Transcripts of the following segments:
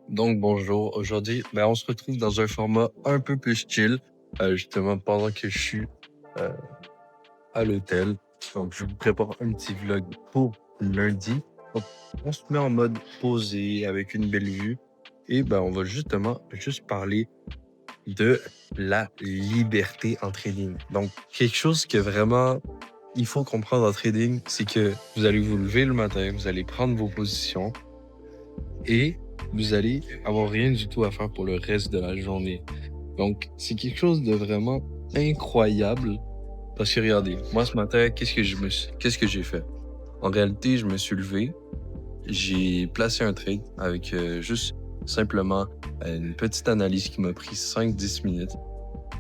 Donc bonjour, aujourd'hui, on se retrouve dans un format un peu plus chill, justement pendant que je suis euh, à l'hôtel. Donc je vous prépare un petit vlog pour lundi. Donc, on se met en mode posé avec une belle vue et on va justement juste parler de la liberté en trading. Donc quelque chose que vraiment il faut comprendre en trading, c'est que vous allez vous lever le matin, vous allez prendre vos positions et vous allez avoir rien du tout à faire pour le reste de la journée. Donc, c'est quelque chose de vraiment incroyable. Parce que regardez, moi ce matin, qu'est-ce que j'ai fait? En réalité, je me suis levé, j'ai placé un trade avec juste simplement une petite analyse qui m'a pris 5-10 minutes.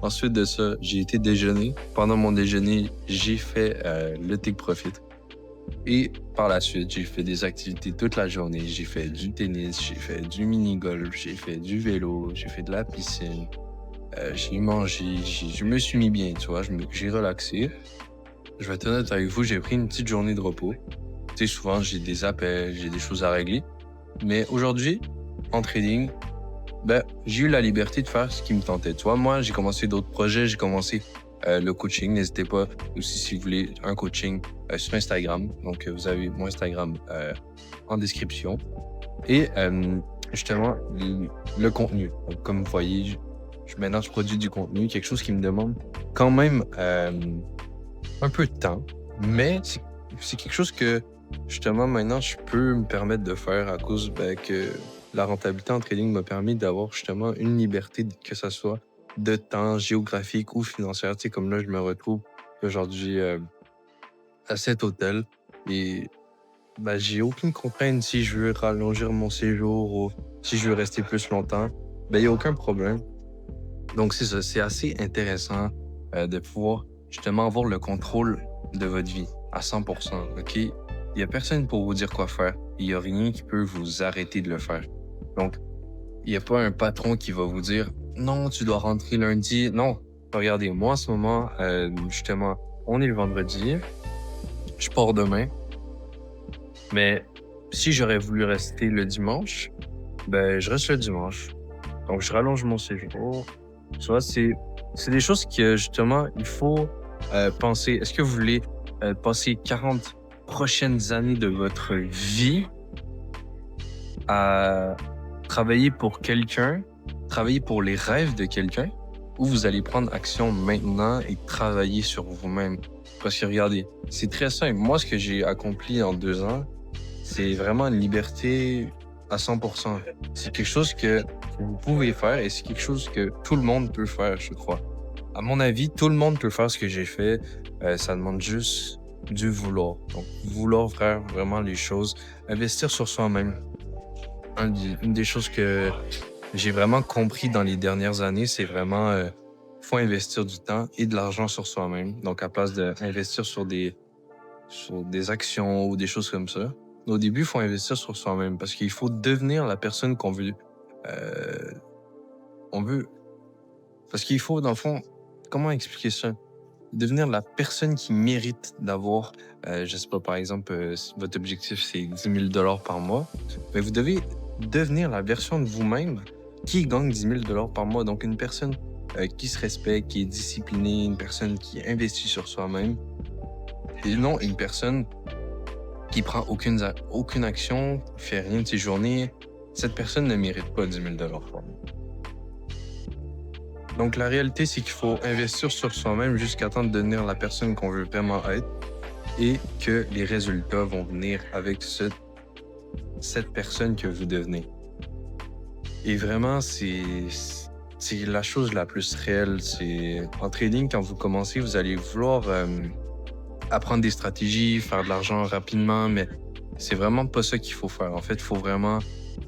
Ensuite de ça, j'ai été déjeuner. Pendant mon déjeuner, j'ai fait le take profit. Et par la suite, j'ai fait des activités toute la journée. J'ai fait du tennis, j'ai fait du mini-golf, j'ai fait du vélo, j'ai fait de la piscine. J'ai mangé, je me suis mis bien, tu vois, j'ai relaxé. Je vais être honnête avec vous, j'ai pris une petite journée de repos. Tu sais, souvent, j'ai des appels, j'ai des choses à régler. Mais aujourd'hui, en trading, j'ai eu la liberté de faire ce qui me tentait. Tu vois, moi, j'ai commencé d'autres projets, j'ai commencé le coaching. N'hésitez pas aussi si vous voulez un coaching sur Instagram. Donc, vous avez mon Instagram en description. Et justement, le contenu. Donc, comme vous voyez, maintenant, je produis du contenu, quelque chose qui me demande quand même un peu de temps. Mais c'est quelque chose que, justement, maintenant, je peux me permettre de faire à cause que la rentabilité en trading m'a permis d'avoir justement une liberté, que ce soit de temps, géographique ou financière. Tu sais, comme là, je me retrouve aujourd'hui à cet hôtel et j'ai aucune contrainte si je veux rallonger mon séjour ou si je veux rester plus longtemps. Il n'y a aucun problème. Donc, c'est ça, c'est assez intéressant de pouvoir justement avoir le contrôle de votre vie à 100%. OK? Il n'y a personne pour vous dire quoi faire. Il n'y a rien qui peut vous arrêter de le faire. Donc, il n'y a pas un patron qui va vous dire non, tu dois rentrer lundi. Non. Regardez, moi en ce moment, justement, on est le vendredi. Je pars demain. Mais si j'aurais voulu rester le dimanche, je reste le dimanche. Donc, je rallonge mon séjour. Tu vois, c'est des choses que, justement, il faut penser. Est-ce que vous voulez passer 40 prochaines années de votre vie à travailler pour quelqu'un, travailler pour les rêves de quelqu'un, ou vous allez prendre action maintenant et travailler sur vous-même? Parce que regardez, c'est très simple. Moi, ce que j'ai accompli en 2 ans, c'est vraiment une liberté à 100%. C'est quelque chose que vous pouvez faire et c'est quelque chose que tout le monde peut faire, je crois. À mon avis, tout le monde peut faire ce que j'ai fait. Ça demande juste du vouloir. Donc, vouloir faire vraiment les choses, investir sur soi-même. Une des choses que j'ai vraiment compris dans les dernières années, c'est vraiment faut investir du temps et de l'argent sur soi-même. Donc, à place d'investir sur des actions ou des choses comme ça. Au début, il faut investir sur soi-même parce qu'il faut devenir la personne qu'on veut. Euh, on veut. Parce qu'il faut, dans le fond, comment expliquer ça? Devenir la personne qui mérite d'avoir, je sais pas, par exemple, si votre objectif, c'est 10 000 $ par mois, mais vous devez devenir la version de vous-même qui gagne 10 000 $ par mois. Donc, une personne qui se respecte, qui est disciplinée, une personne qui investit sur soi-même et non une personne qui prend aucune action, fait rien de ses journées, cette personne ne mérite pas 10 000 $ par mois. Donc, la réalité, c'est qu'il faut investir sur soi-même jusqu'à temps de devenir la personne qu'on veut vraiment être et que les résultats vont venir avec cette personne que vous devenez. Et vraiment, c'est la chose la plus réelle. En trading, quand vous commencez, vous allez vouloir apprendre des stratégies, faire de l'argent rapidement, mais c'est vraiment pas ça qu'il faut faire. En fait, il faut vraiment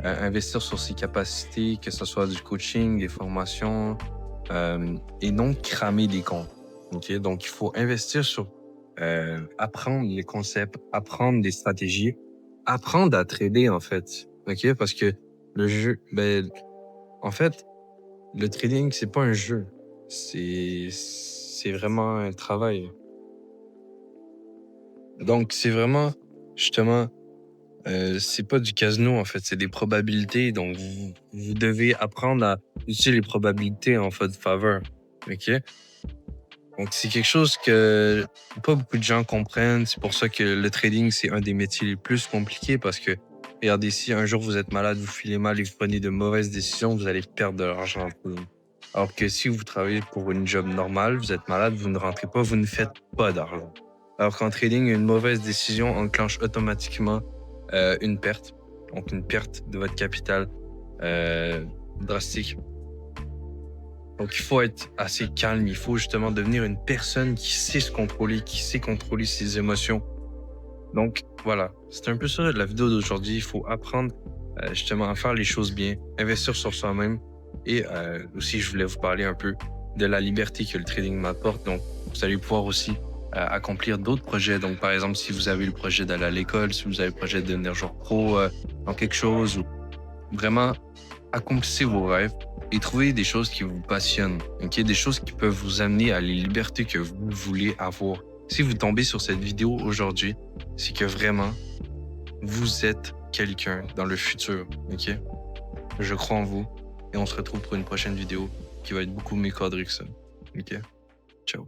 investir sur ses capacités, que ce soit du coaching, des formations, et non cramer des comptes. Okay? Donc, il faut investir sur apprendre les concepts, apprendre des stratégies, apprendre à trader, en fait. Okay? Parce que le jeu, en fait, le trading, c'est pas un jeu. C'est vraiment un travail. Donc, c'est vraiment, justement, C'est pas du casino, en fait, c'est des probabilités. Donc, vous devez apprendre à utiliser les probabilités en votre faveur. OK? Donc, c'est quelque chose que pas beaucoup de gens comprennent. C'est pour ça que le trading, c'est un des métiers les plus compliqués parce que, regardez, si un jour vous êtes malade, vous filez mal et vous prenez de mauvaises décisions, vous allez perdre de l'argent. Alors que si vous travaillez pour une job normale, vous êtes malade, vous ne rentrez pas, vous ne faites pas d'argent. Alors qu'en trading, une mauvaise décision enclenche automatiquement une perte. Donc, une perte de votre capital euh, drastique. Donc, il faut être assez calme. Il faut justement devenir une personne qui sait se contrôler, qui sait contrôler ses émotions. Donc, voilà. C'est un peu ça la vidéo d'aujourd'hui. Il faut apprendre justement à faire les choses bien, investir sur soi-même. Et aussi, je voulais vous parler un peu de la liberté que le trading m'apporte. Donc, vous allez pouvoir aussi accomplir d'autres projets. Donc, par exemple, si vous avez le projet d'aller à l'école, si vous avez le projet de devenir genre pro dans quelque chose, ou vraiment accomplissez vos rêves et trouvez des choses qui vous passionnent, ok? Des choses qui peuvent vous amener à les libertés que vous voulez avoir. Si vous tombez sur cette vidéo aujourd'hui, c'est que vraiment, vous êtes quelqu'un dans le futur, ok? Je crois en vous et on se retrouve pour une prochaine vidéo qui va être beaucoup mieux cadrée que ça, ok? Ciao.